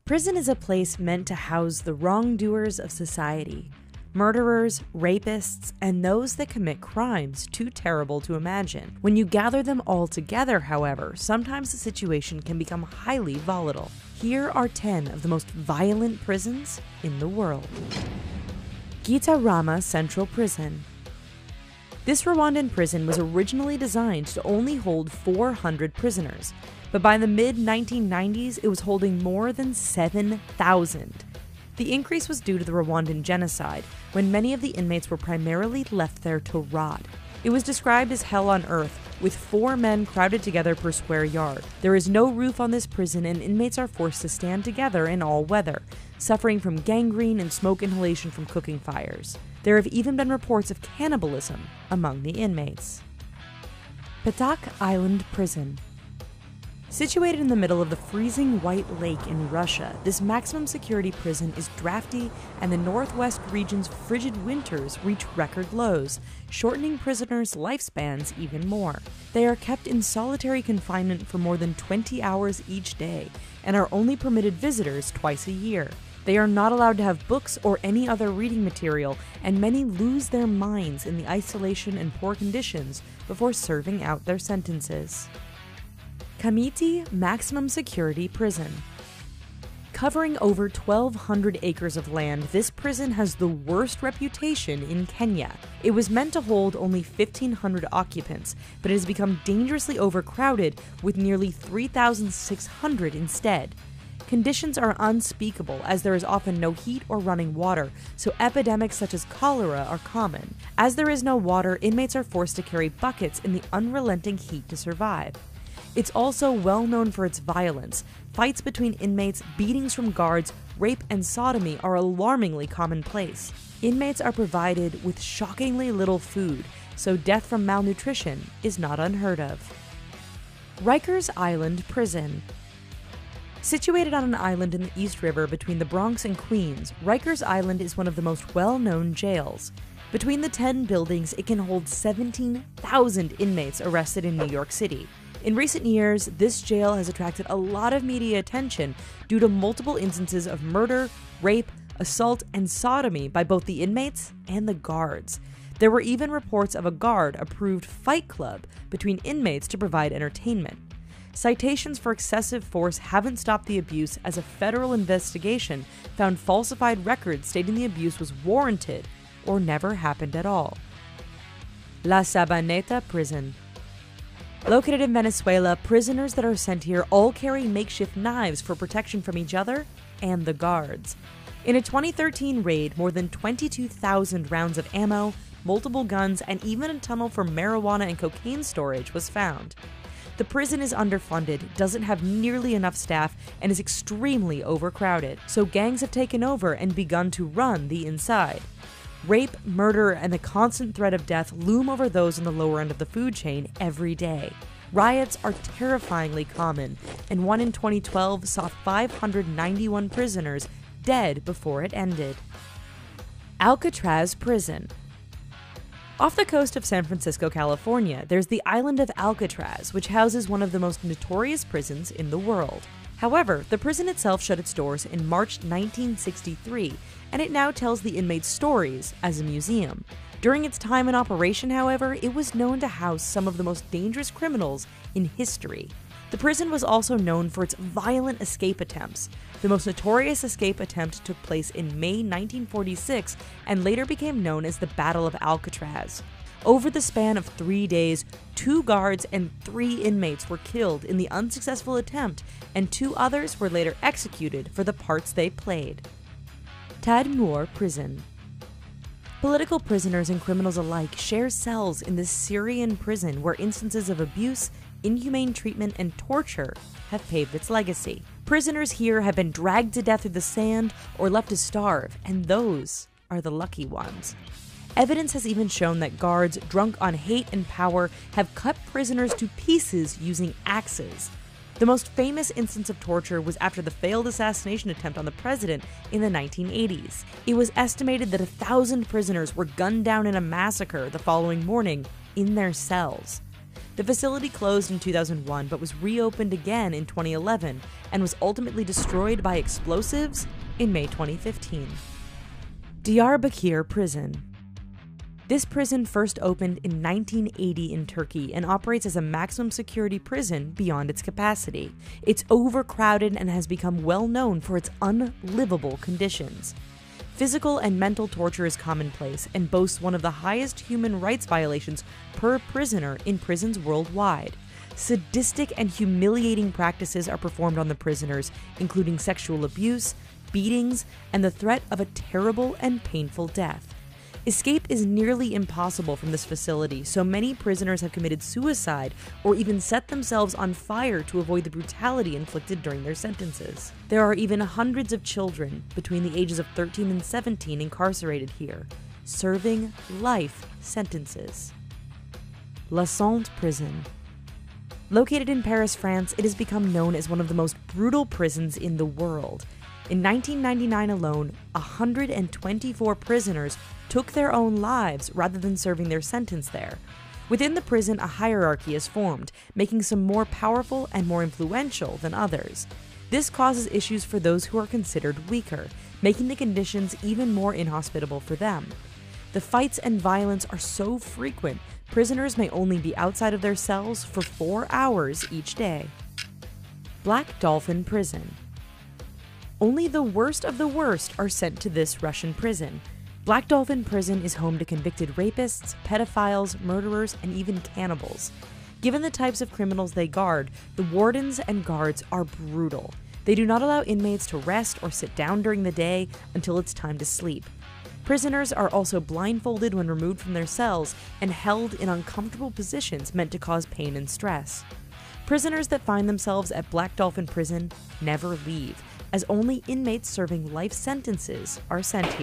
Prison is a place meant to house the wrongdoers of society. Murderers, rapists, and those that commit crimes too terrible to imagine. When you gather them all together, however, sometimes the situation can become highly volatile. Here are 10 of the most violent prisons in the world. Gitarama Central Prison. This Rwandan prison was originally designed to only hold 400 prisoners, but by the mid-1990s it was holding more than 7,000. The increase was due to the Rwandan genocide, when many of the inmates were primarily left there to rot. It was described as hell on earth, with 4 men crowded together per square yard. There is no roof on this prison, and inmates are forced to stand together in all weather, suffering from gangrene and smoke inhalation from cooking fires. There have even been reports of cannibalism among the inmates. Petak Island Prison. Situated in the middle of the freezing White Lake in Russia, this maximum security prison is drafty, and the northwest region's frigid winters reach record lows, shortening prisoners' lifespans even more. They are kept in solitary confinement for more than 20 hours each day, and are only permitted visitors twice a year. They are not allowed to have books or any other reading material, and many lose their minds in the isolation and poor conditions before serving out their sentences. Kamiti Maximum Security Prison. Covering over 1,200 acres of land, this prison has the worst reputation in Kenya. It was meant to hold only 1,500 occupants, but it has become dangerously overcrowded with nearly 3,600 instead. Conditions are unspeakable, as there is often no heat or running water, so epidemics such as cholera are common. As there is no water, inmates are forced to carry buckets in the unrelenting heat to survive. It's also well known for its violence. Fights between inmates, beatings from guards, rape, and sodomy are alarmingly commonplace. Inmates are provided with shockingly little food, so death from malnutrition is not unheard of. Rikers Island Prison. Situated on an island in the East River between the Bronx and Queens, Rikers Island is one of the most well-known jails. Between the 10 buildings, it can hold 17,000 inmates arrested in New York City. In recent years, this jail has attracted a lot of media attention due to multiple instances of murder, rape, assault, and sodomy by both the inmates and the guards. There were even reports of a guard-approved fight club between inmates to provide entertainment. Citations for excessive force haven't stopped the abuse, as a federal investigation found falsified records stating the abuse was warranted or never happened at all. La Sabaneta Prison. Located in Venezuela, prisoners that are sent here all carry makeshift knives for protection from each other and the guards. In a 2013 raid, more than 22,000 rounds of ammo, multiple guns, and even a tunnel for marijuana and cocaine storage was found. The prison is underfunded, doesn't have nearly enough staff, and is extremely overcrowded, so gangs have taken over and begun to run the inside. Rape, murder, and the constant threat of death loom over those on the lower end of the food chain every day. Riots are terrifyingly common, and one in 2012 saw 591 prisoners dead before it ended. Alcatraz Prison. Off the coast of San Francisco, California, there's the island of Alcatraz, which houses one of the most notorious prisons in the world. However, the prison itself shut its doors in March 1963, and it now tells the inmates' stories as a museum. During its time in operation, however, it was known to house some of the most dangerous criminals in history. The prison was also known for its violent escape attempts. The most notorious escape attempt took place in May 1946 and later became known as the Battle of Alcatraz. Over the span of 3 days, 2 guards and 3 inmates were killed in the unsuccessful attempt, and 2 others were later executed for the parts they played. Tadmor Prison. Political prisoners and criminals alike share cells in this Syrian prison where instances of abuse, inhumane treatment, and torture have paved its legacy. Prisoners here have been dragged to death through the sand or left to starve, and those are the lucky ones. Evidence has even shown that guards, drunk on hate and power, have cut prisoners to pieces using axes. The most famous instance of torture was after the failed assassination attempt on the president in the 1980s. It was estimated that 1,000 prisoners were gunned down in a massacre the following morning in their cells. The facility closed in 2001 but was reopened again in 2011 and was ultimately destroyed by explosives in May 2015. Diyarbakir Prison. This prison first opened in 1980 in Turkey and operates as a maximum security prison beyond its capacity. It's overcrowded and has become well known for its unlivable conditions. Physical and mental torture is commonplace and boasts one of the highest human rights violations per prisoner in prisons worldwide. Sadistic and humiliating practices are performed on the prisoners, including sexual abuse, beatings, and the threat of a terrible and painful death. Escape is nearly impossible from this facility, so many prisoners have committed suicide or even set themselves on fire to avoid the brutality inflicted during their sentences. There are even hundreds of children between the ages of 13 and 17 incarcerated here, serving life sentences. La Sante Prison. Located in Paris, France, it has become known as one of the most brutal prisons in the world. In 1999 alone, 124 prisoners took their own lives rather than serving their sentence there. Within the prison, a hierarchy is formed, making some more powerful and more influential than others. This causes issues for those who are considered weaker, making the conditions even more inhospitable for them. The fights and violence are so frequent, prisoners may only be outside of their cells for 4 hours each day. Black Dolphin Prison. Only the worst of the worst are sent to this Russian prison. Black Dolphin Prison is home to convicted rapists, pedophiles, murderers, and even cannibals. Given the types of criminals they guard, the wardens and guards are brutal. They do not allow inmates to rest or sit down during the day until it's time to sleep. Prisoners are also blindfolded when removed from their cells and held in uncomfortable positions meant to cause pain and stress. Prisoners that find themselves at Black Dolphin Prison never leave, as only inmates serving life sentences are sent here.